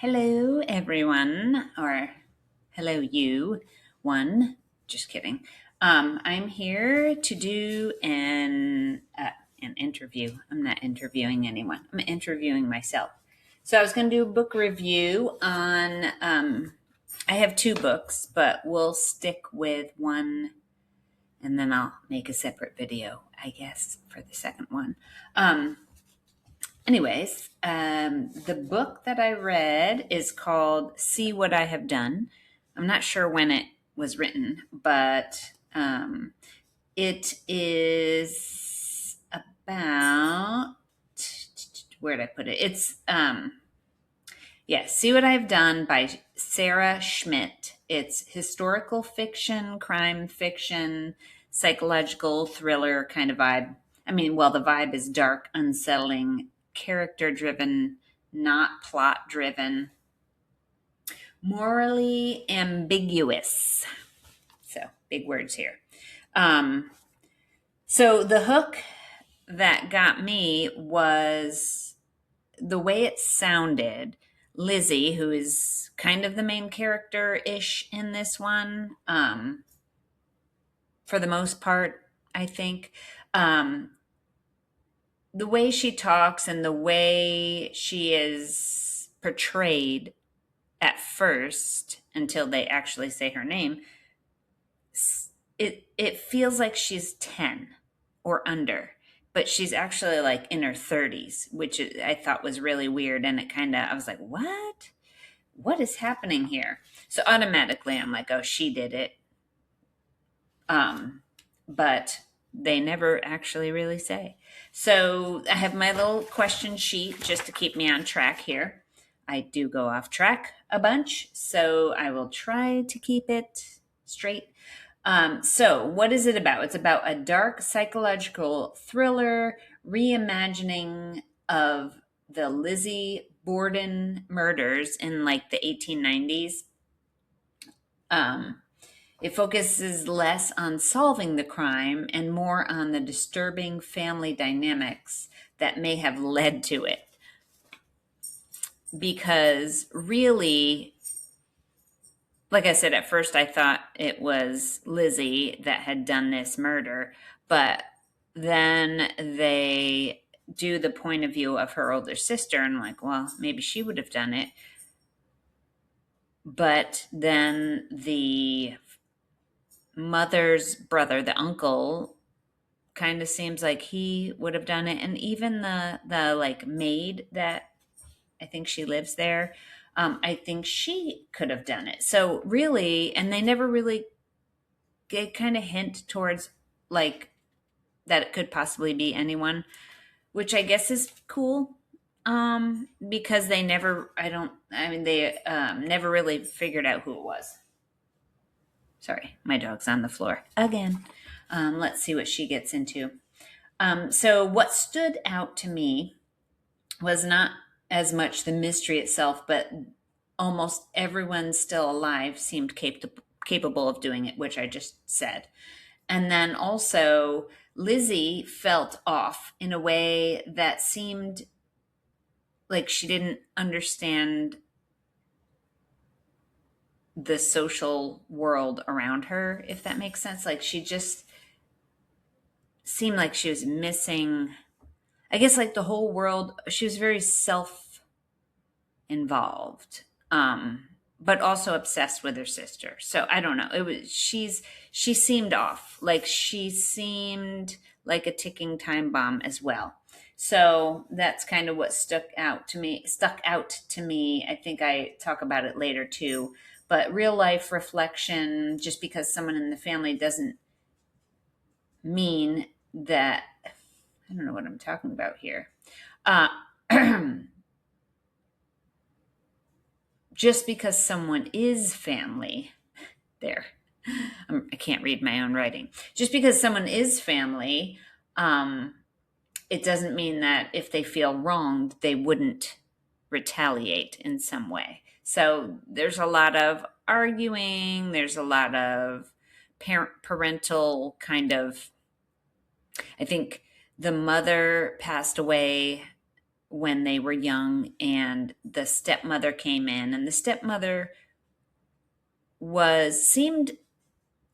Hello, everyone, or hello, you one. Just kidding. I'm here to do an interview. I'm not interviewing anyone. I'm interviewing myself. So I was going to do a book review on. I have two books, but we'll stick with one, and then I'll make a separate video, I guess, for the second one. The book that I read is called See What I Have Done. I'm not sure when it was written, but it is about, where did I put it? It's, See What I've Done by Sarah Schmidt. It's historical fiction, crime fiction, psychological thriller kind of vibe. The vibe is dark, unsettling, character driven, not plot driven, morally ambiguous. So, big words here. So, the hook that got me was the way it sounded. Lizzie, who is kind of the main character-ish in this one, for the most part, I think. The way she talks and the way she is portrayed at first, until they actually say her name, it feels like she's 10 or under, but she's actually like in her 30s, which I thought was really weird. And I was like, what is happening here? So automatically I'm like, oh, she did it. But they never actually really say. So I have my little question sheet just to keep me on track here. I do go off track a bunch, so I will try to keep it straight. So what is it about? It's about a dark psychological thriller reimagining of the Lizzie Borden murders in like the 1890s. It focuses less on solving the crime and more on the disturbing family dynamics that may have led to it. Because really, like I said, at first I thought it was Lizzie that had done this murder, but then they do the point of view of her older sister, and I'm like, well, maybe she would have done it. But then the mother's brother, the uncle, kind of seems like he would have done it. And even the like maid that I think she lives there, I think she could have done it. So really, and they never really kind of hint towards like that it could possibly be anyone, which I guess is cool. Because they never, they never really figured out who it was. Sorry, my dog's on the floor again. Let's see what she gets into. So what stood out to me was not as much the mystery itself, but almost everyone still alive seemed capable of doing it, which I just said. And then also, Lizzie felt off in a way that seemed like she didn't understand the social world around her, if that makes sense. Like she just seemed like she was missing, I guess, like the whole world. She was very self-involved, but also obsessed with her sister. So I don't know. She seemed off. Like she seemed like a ticking time bomb as well. So that's kind of what stuck out to me. I think I talk about it later too. But real life reflection, just because someone in the family doesn't mean that, I don't know what I'm talking about here. Just because someone is family, there, I can't read my own writing. Just because someone is family, it doesn't mean that if they feel wronged, they wouldn't retaliate in some way. So there's a lot of arguing. There's a lot of parental kind of, I think the mother passed away when they were young, and the stepmother came in, and the stepmother seemed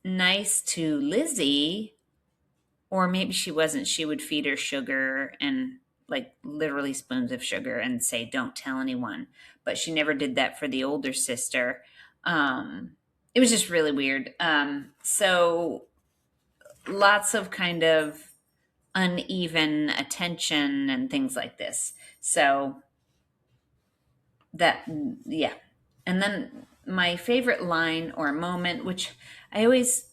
nice to Lizzie, or maybe she wasn't. She would feed her sugar and like literally spoons of sugar and say, "Don't tell anyone." But she never did that for the older sister. It was just really weird. So lots of kind of uneven attention and things like this. So that, yeah. And then my favorite line or moment, which I always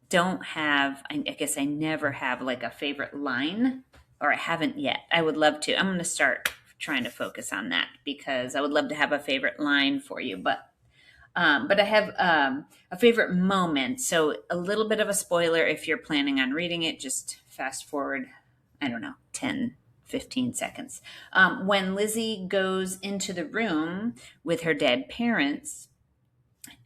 don't have, I guess I never have like a favorite line, or I haven't yet. I would love to. I'm going to start trying to focus on that because I would love to have a favorite line for you. But I have a favorite moment. So a little bit of a spoiler if you're planning on reading it, just fast forward, I don't know, 10, 15 seconds. When Lizzie goes into the room with her dead parents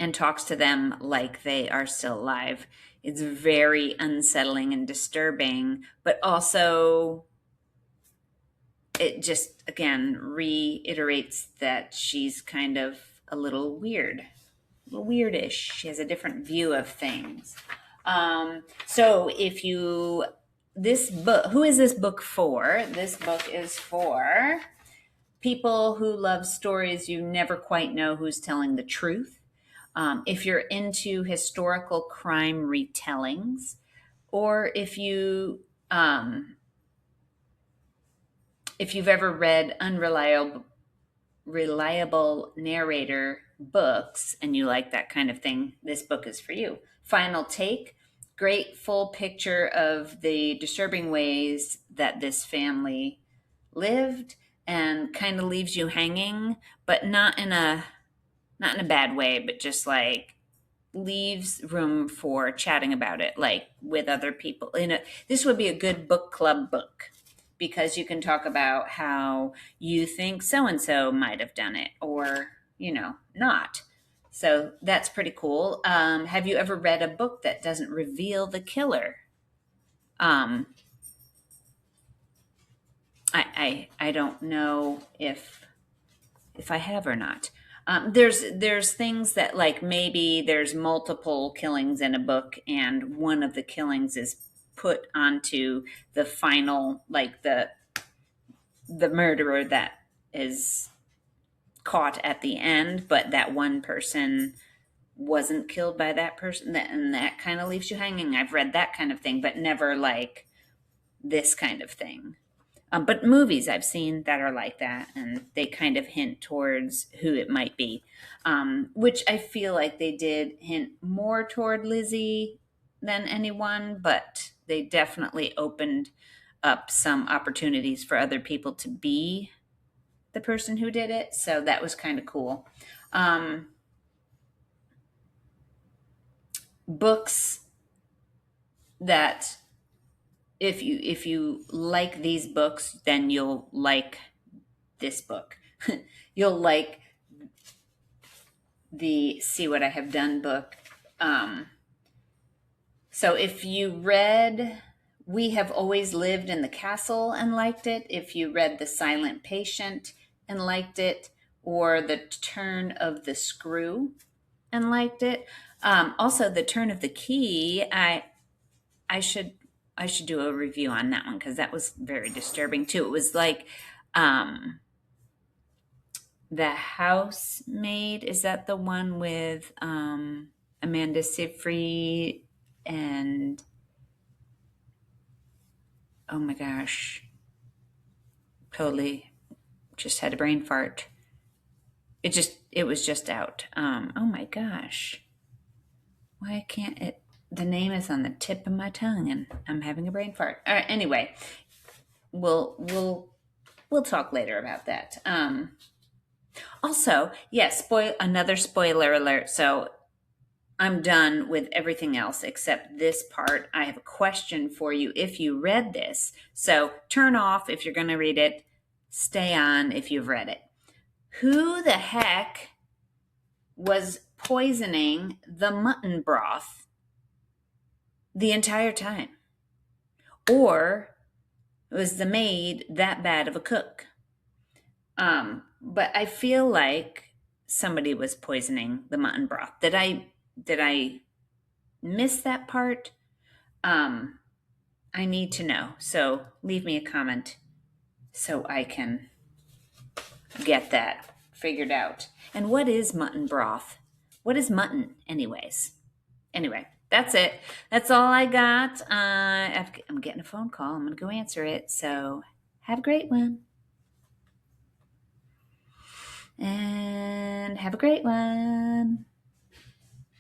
and talks to them like they are still alive, it's very unsettling and disturbing, but also it just, again, reiterates that she's kind of a little weirdish. She has a different view of things. So if you, this book, who is this book for? This book is for people who love stories you never quite know who's telling the truth. If you're into historical crime retellings, or if you've ever read reliable narrator books and you like that kind of thing, this book is for you. Final Take, great full picture of the disturbing ways that this family lived, and kind of leaves you hanging, but not in a bad way, but just like leaves room for chatting about it, like with other people. This would be a good book club book because you can talk about how you think so and so might have done it, or not. So that's pretty cool. Have you ever read a book that doesn't reveal the killer? Um, I don't know if I have or not. There's things that, like, maybe there's multiple killings in a book, and one of the killings is put onto the final, like the murderer that is caught at the end, but that one person wasn't killed by that person, and that kind of leaves you hanging. I've read that kind of thing, but never like this kind of thing. But movies I've seen that are like that, and they kind of hint towards who it might be, which I feel like they did hint more toward Lizzie than anyone, but they definitely opened up some opportunities for other people to be the person who did it. So that was kind of cool. Books that if you like these books, then you'll like this book. You'll like the See What I Have Done book. So if you read We Have Always Lived in the Castle and liked it, if you read The Silent Patient and liked it, or The Turn of the Screw and liked it, also The Turn of the Key, I should do a review on that one because that was very disturbing too. It was like The Housemaid. Is that the one with Amanda Seyfried and, oh my gosh, totally just had a brain fart. It was just out. Oh my gosh, why can't it? The name is on the tip of my tongue, and I'm having a brain fart. All right, anyway, we'll talk later about that. Also, yes, another spoiler alert. So I'm done with everything else except this part. I have a question for you if you read this. So turn off if you're going to read it. Stay on if you've read it. Who the heck was poisoning the mutton broth the entire time? Or Was the maid that bad of a cook? But I feel like somebody was poisoning the mutton broth. Did I miss that part? Um, I need to know. So leave me a comment so I can get that figured out. And what is mutton broth? What is mutton, anyways? Anyway, that's it. That's all I got. I'm getting a phone call. I'm going to go answer it. So have a great one. And have a great one.